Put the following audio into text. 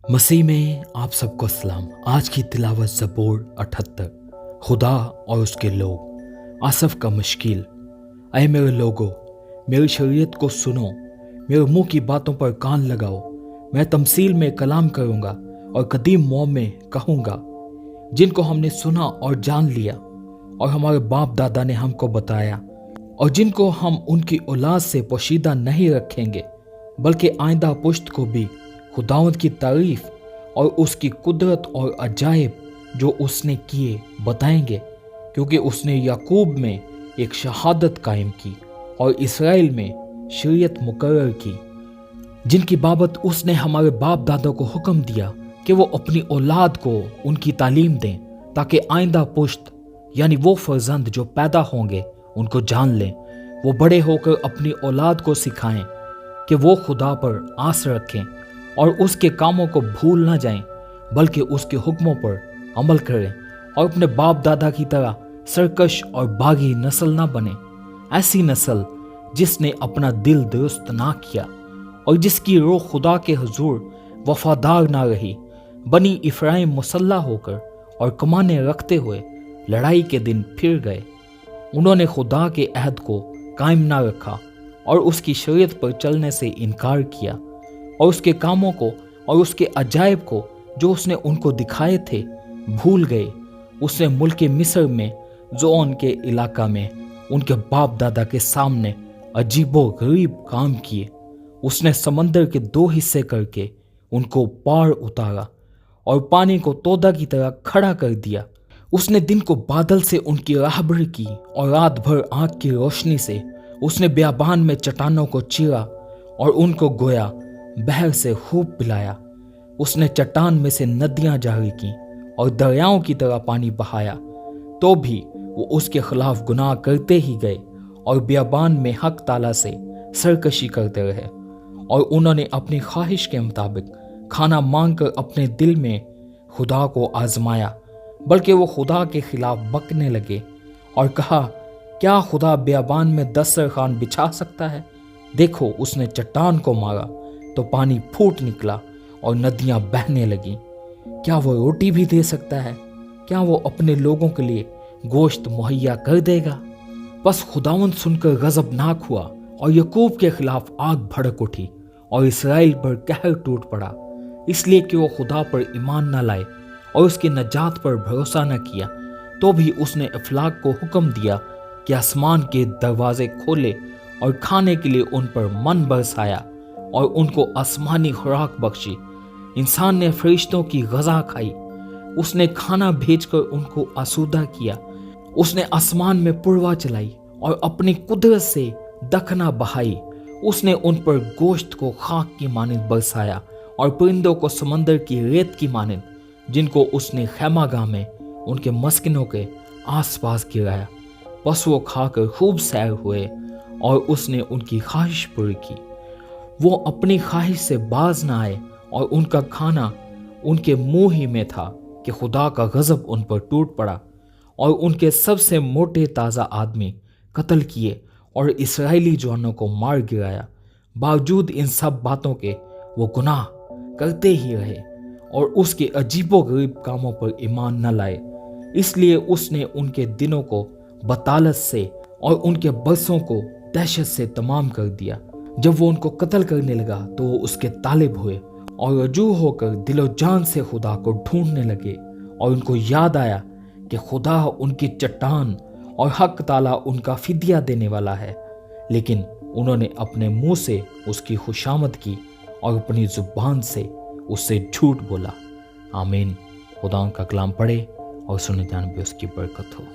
मसीह में आप सबको सलाम। आज की तिलावत ज़बूर 78 खुदा और उसके लोग। आसफ का मुश्किल। ऐ मेरे लोगों, मेरी शरीयत को सुनो, मेरे मुंह की बातों पर कान लगाओ। मैं तमसील में कलाम करूंगा और कदीम मौम में कहूंगा, जिनको हमने सुना और जान लिया और हमारे बाप दादा ने हमको बताया, और जिनको हम उनकी औलाद से पोशीदा नहीं रखेंगे बल्कि आइंदा पुश्त को भी खुदावंद की तारीफ और उसकी कुदरत और अजायब जो उसने किए बताएंगे, क्योंकि उसने याकूब में एक शहादत कायम की और इसराइल में शरीयत मुकर्रर की, जिनकी बाबत उसने हमारे बाप दादा को हुक्म दिया कि वो अपनी औलाद को उनकी तालीम दें, ताकि आइंदा पुश्त यानी वो फर्जंद जो पैदा होंगे उनको जान लें। वो बड़े होकर अपनी औलाद को सिखाएं कि वो खुदा पर आस रखें और उसके कामों को भूल न जाएं, बल्कि उसके हुक्मों पर अमल करें और अपने बाप दादा की तरह सरकश और बागी नस्ल ना बने, ऐसी नस्ल जिसने अपना दिल दुरुस्त ना किया और जिसकी रूह खुदा के हुजूर वफादार ना रही। बनी इफ्राइम मुसल्ला होकर और कमाने रखते हुए लड़ाई के दिन फिर गए। उन्होंने खुदा के अहद को कायम ना रखा और उसकी शरीयत पर चलने से इनकार किया और उसके कामों को और उसके अजायब को जो उसने उनको दिखाए थे भूल गए। उसने मुल्क मिस्र में जोन के इलाका में उनके बाप दादा के सामने अजीबो गरीब काम किए। उसने समंदर के 2 हिस्से करके उनको पार उतारा और पानी को तोदा की तरह खड़ा कर दिया। उसने दिन को बादल से उनकी राहबरी की और रात भर आँख की रोशनी से उसने बियाबान में चट्टानों को चीरा और उनको गोया बहर से खूब पिलाया। उसने चट्टान में से नदियां जारी की और दरियाओं की तरह पानी बहाया, तो भी वो उसके खिलाफ गुनाह करते ही गए और बियाबान में हक ताला से सरकशी करते रहे। और उन्होंने अपनी ख्वाहिश के मुताबिक खाना मांगकर अपने दिल में खुदा को आजमाया, बल्कि वो खुदा के खिलाफ बकने लगे और कहा, क्या खुदा बियाबान में दस्तरखान बिछा सकता है? देखो, उसने चट्टान को मारा तो पानी फूट निकला और नदियां बहने लगी। क्या वो रोटी भी दे सकता है? क्या वो अपने लोगों के लिए गोश्त मुहैया कर देगा? बस खुदावंद सुनकर गजबनाक हुआ और याकूब के खिलाफ आग भड़क उठी और इसराइल पर कहर टूट पड़ा, इसलिए कि वो खुदा पर ईमान न लाए और उसकी नजात पर भरोसा न किया। तो भी उसने अफलाक को हुक्म दिया कि आसमान के दरवाजे खोले और खाने के लिए उन पर मन बरसाया और उनको आसमानी खुराक बख्शी। इंसान ने फरिश्तों की गज़ा खाई। उसने खाना भेजकर उनको आसूदा किया। उसने आसमान में पुरवा चलाई और अपनी कुदरत से दखना बहाई। उसने उन पर गोश्त को खाक की मानिंद बरसाया और परिंदों को समंदर की रेत की मानिंद, जिनको उसने खैमागाह में उनके मस्किनों के आसपास गिराया। बस वो खाकर खूब सैर हुए और उसने उनकी ख्वाहिश पूरी की। वो अपनी ख्वाहिश से बाज ना आए और उनका खाना उनके मुंह ही में था कि खुदा का गजब उन पर टूट पड़ा और उनके सबसे मोटे ताज़ा आदमी कत्ल किए और इसराइली जवानों को मार गिराया। बावजूद इन सब बातों के वो गुनाह करते ही रहे और उसके अजीबोगरीब कामों पर ईमान न लाए। इसलिए उसने उनके दिनों को बतालत से और उनके बरसों को दहशत से तमाम कर दिया। जब वो उनको कत्ल करने लगा तो वो उसके तालिब हुए और रजू होकर दिलो जान से खुदा को ढूंढने लगे। और उनको याद आया कि खुदा उनकी चट्टान और हक ताला उनका फिदिया देने वाला है, लेकिन उन्होंने अपने मुंह से उसकी खुशामद की और अपनी जुबान से उससे झूठ बोला। आमीन। खुदा का कलाम पढ़े और सुने जान भी उसकी बरकत हो।